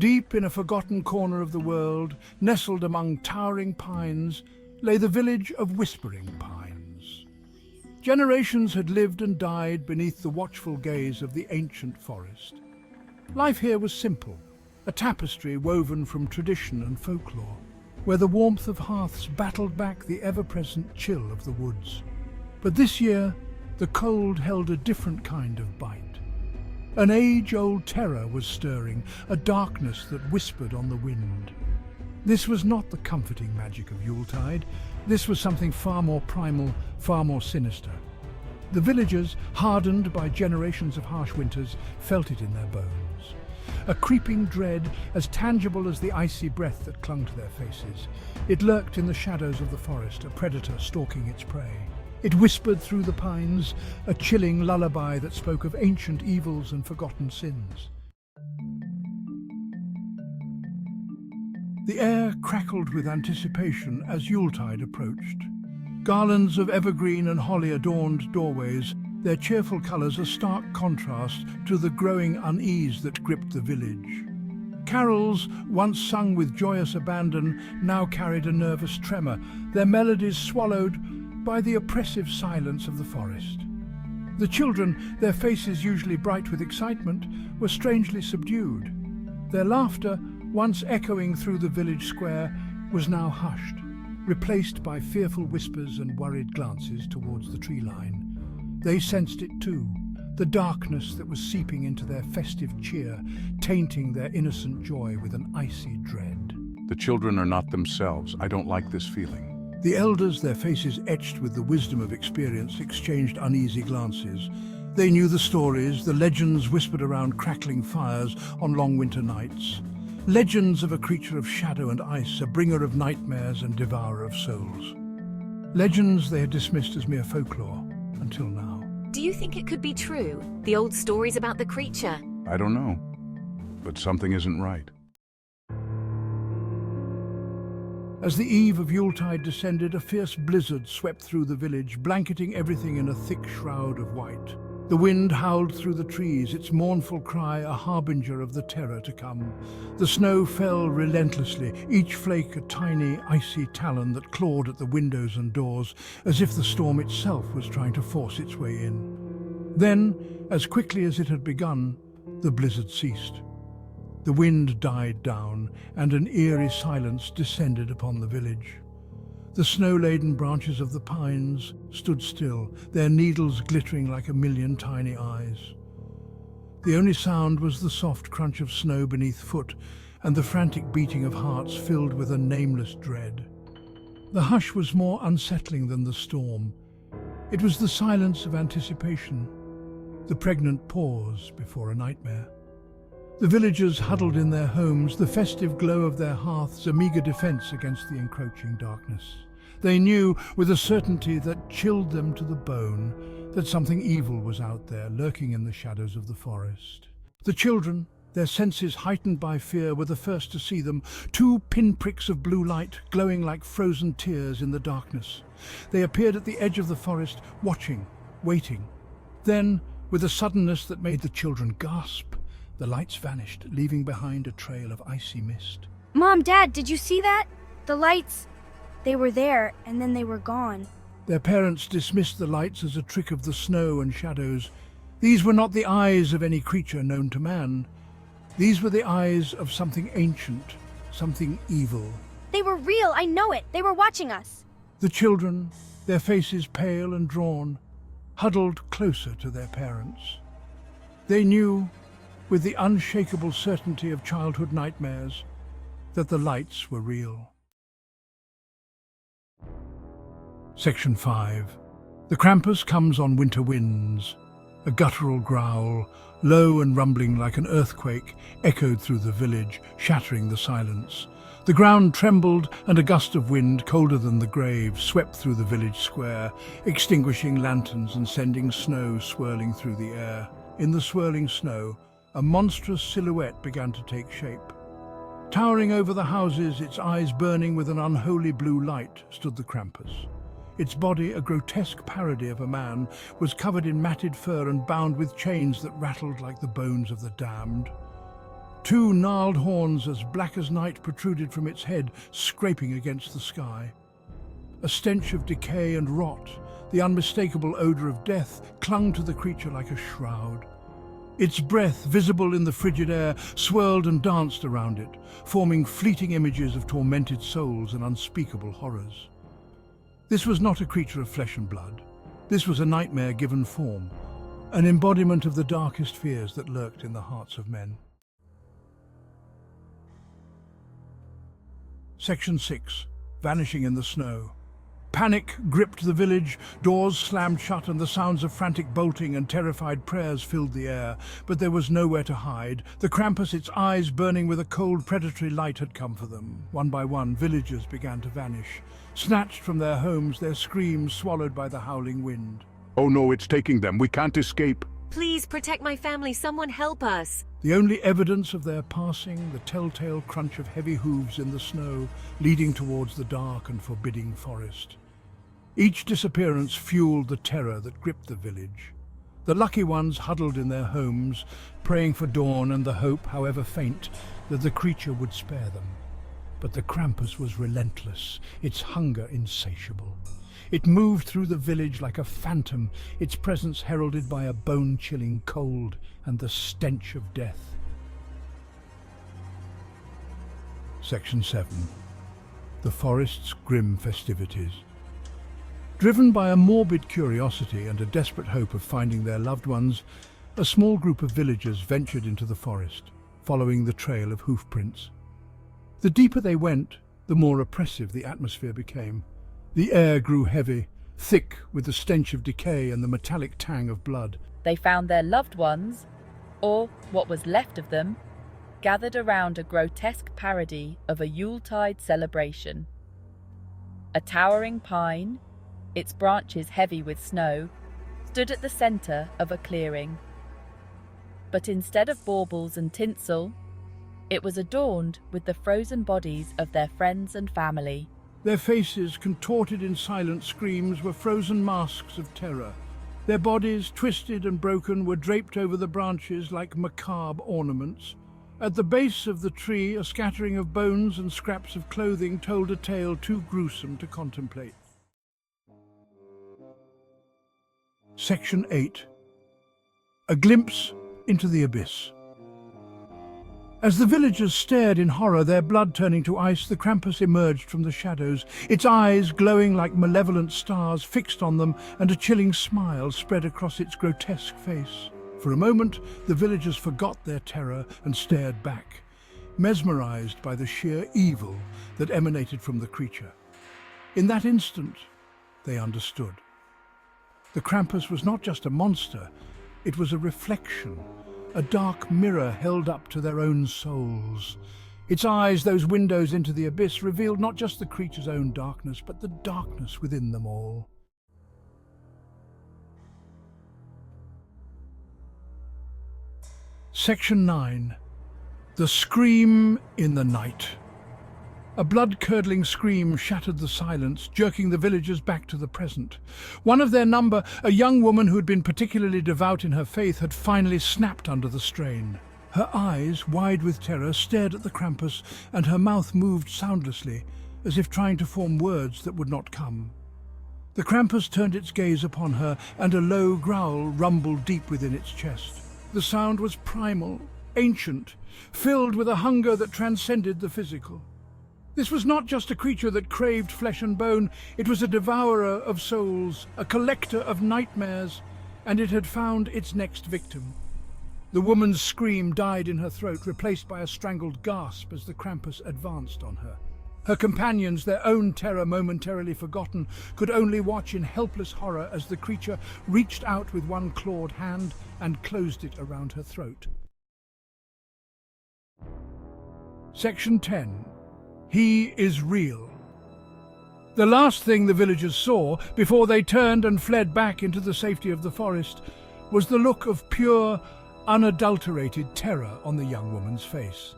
Deep in a forgotten corner of the world, nestled among towering pines, lay the village of Whispering Pines. Generations had lived and died beneath the watchful gaze of the ancient forest. Life here was simple, a tapestry woven from tradition and folklore, where the warmth of hearths battled back the ever-present chill of the woods. But this year, the cold held a different kind of bite. An age-old terror was stirring, a darkness that whispered on the wind. This was not the comforting magic of Yuletide. This was something far more primal, far more sinister. The villagers, hardened by generations of harsh winters, felt it in their bones. A creeping dread, as tangible as the icy breath that clung to their faces. It lurked in the shadows of the forest, a predator stalking its prey. It whispered through the pines, a chilling lullaby that spoke of ancient evils and forgotten sins. The air crackled with anticipation as Yuletide approached. Garlands of evergreen and holly adorned doorways, their cheerful colours a stark contrast to the growing unease that gripped the village. Carols, once sung with joyous abandon, now carried a nervous tremor, their melodies swallowed by the oppressive silence of the forest. The children, their faces usually bright with excitement, were strangely subdued. Their laughter, once echoing through the village square, was now hushed, replaced by fearful whispers and worried glances towards the tree line. They sensed it too, the darkness that was seeping into their festive cheer, tainting their innocent joy with an icy dread. The children are not themselves. I don't like this feeling. The elders, their faces etched with the wisdom of experience, exchanged uneasy glances. They knew the stories, the legends whispered around crackling fires on long winter nights. Legends of a creature of shadow and ice, a bringer of nightmares and devourer of souls. Legends they had dismissed as mere folklore, until now. Do you think it could be true? The old stories about the creature? I don't know, but something isn't right. As the eve of Yuletide descended, a fierce blizzard swept through the village, blanketing everything in a thick shroud of white. The wind howled through the trees, its mournful cry a harbinger of the terror to come. The snow fell relentlessly, each flake a tiny, icy talon that clawed at the windows and doors, as if the storm itself was trying to force its way in. Then, as quickly as it had begun, the blizzard ceased. The wind died down, and an eerie silence descended upon the village. The snow-laden branches of the pines stood still, their needles glittering like a million tiny eyes. The only sound was the soft crunch of snow beneath foot and the frantic beating of hearts filled with a nameless dread. The hush was more unsettling than the storm. It was the silence of anticipation, the pregnant pause before a nightmare. The villagers huddled in their homes, the festive glow of their hearths a meagre defense against the encroaching darkness. They knew, with a certainty that chilled them to the bone, that something evil was out there, lurking in the shadows of the forest. The children, their senses heightened by fear, were the first to see them, two pinpricks of blue light, glowing like frozen tears in the darkness. They appeared at the edge of the forest, watching, waiting. Then, with a suddenness that made the children gasp, the lights vanished, leaving behind a trail of icy mist. Mom, Dad, did you see that? The lights, they were there, and then they were gone. Their parents dismissed the lights as a trick of the snow and shadows. These were not the eyes of any creature known to man. These were the eyes of something ancient, something evil. They were real, I know it. They were watching us. The children, their faces pale and drawn, huddled closer to their parents. They knew, with the unshakable certainty of childhood nightmares, that the lights were real. Section 5. The Krampus comes on winter winds. A guttural growl, low and rumbling like an earthquake, echoed through the village, shattering the silence. The ground trembled, and a gust of wind, colder than the grave, swept through the village square, extinguishing lanterns and sending snow swirling through the air. In the swirling snow, a monstrous silhouette began to take shape. Towering over the houses, its eyes burning with an unholy blue light, stood the Krampus. Its body, a grotesque parody of a man, was covered in matted fur and bound with chains that rattled like the bones of the damned. Two gnarled horns as black as night protruded from its head, scraping against the sky. A stench of decay and rot, the unmistakable odor of death, clung to the creature like a shroud. Its breath, visible in the frigid air, swirled and danced around it, forming fleeting images of tormented souls and unspeakable horrors. This was not a creature of flesh and blood. This was a nightmare given form, an embodiment of the darkest fears that lurked in the hearts of men. Section 6. Vanishing in the Snow. Panic gripped the village, doors slammed shut and the sounds of frantic bolting and terrified prayers filled the air. But there was nowhere to hide. The Krampus, its eyes burning with a cold predatory light, had come for them. One by one, villagers began to vanish, snatched from their homes, their screams swallowed by the howling wind. Oh no, it's taking them. We can't escape. Please protect my family. Someone help us. The only evidence of their passing, the telltale crunch of heavy hooves in the snow, leading towards the dark and forbidding forest. Each disappearance fueled the terror that gripped the village. The lucky ones huddled in their homes, praying for dawn and the hope, however faint, that the creature would spare them. But the Krampus was relentless, its hunger insatiable. It moved through the village like a phantom, its presence heralded by a bone-chilling cold and the stench of death. Section 7. The forest's grim festivities. Driven by a morbid curiosity and a desperate hope of finding their loved ones, a small group of villagers ventured into the forest, following the trail of hoofprints. The deeper they went, the more oppressive the atmosphere became. The air grew heavy, thick with the stench of decay and the metallic tang of blood. They found their loved ones, or what was left of them, gathered around a grotesque parody of a Yuletide celebration. A towering pine, its branches heavy with snow, stood at the center of a clearing. But instead of baubles and tinsel, it was adorned with the frozen bodies of their friends and family. Their faces, contorted in silent screams, were frozen masks of terror. Their bodies, twisted and broken, were draped over the branches like macabre ornaments. At the base of the tree, a scattering of bones and scraps of clothing told a tale too gruesome to contemplate. Section 8. A glimpse into the abyss. As the villagers stared in horror, their blood turning to ice, the Krampus emerged from the shadows, its eyes glowing like malevolent stars fixed on them, and a chilling smile spread across its grotesque face. For a moment, the villagers forgot their terror and stared back, mesmerized by the sheer evil that emanated from the creature. In that instant, they understood. The Krampus was not just a monster, it was a reflection, a dark mirror held up to their own souls. Its eyes, those windows into the abyss, revealed not just the creature's own darkness, but the darkness within them all. Section 9. The Scream in the Night. A blood-curdling scream shattered the silence, jerking the villagers back to the present. One of their number, a young woman who had been particularly devout in her faith, had finally snapped under the strain. Her eyes, wide with terror, stared at the Krampus, and her mouth moved soundlessly, as if trying to form words that would not come. The Krampus turned its gaze upon her, and a low growl rumbled deep within its chest. The sound was primal, ancient, filled with a hunger that transcended the physical. This was not just a creature that craved flesh and bone, it was a devourer of souls, a collector of nightmares, and it had found its next victim. The woman's scream died in her throat, replaced by a strangled gasp as the Krampus advanced on her. Her companions, their own terror momentarily forgotten, could only watch in helpless horror as the creature reached out with one clawed hand and closed it around her throat. Section 10. He is real. The last thing the villagers saw, before they turned and fled back into the safety of the forest, was the look of pure, unadulterated terror on the young woman's face.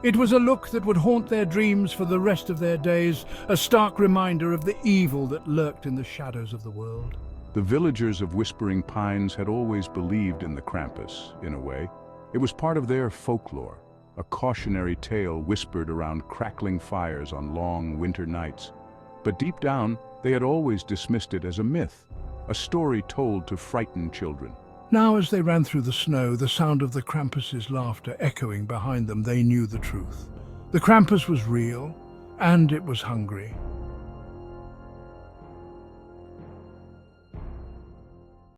It was a look that would haunt their dreams for the rest of their days, a stark reminder of the evil that lurked in the shadows of the world. The villagers of Whispering Pines had always believed in the Krampus, in a way. It was part of their folklore. a cautionary tale whispered around crackling fires on long winter nights. But deep down, they had always dismissed it as a myth, a story told to frighten children. Now, as they ran through the snow, the sound of the Krampus's laughter echoing behind them, they knew the truth. The Krampus was real, and it was hungry.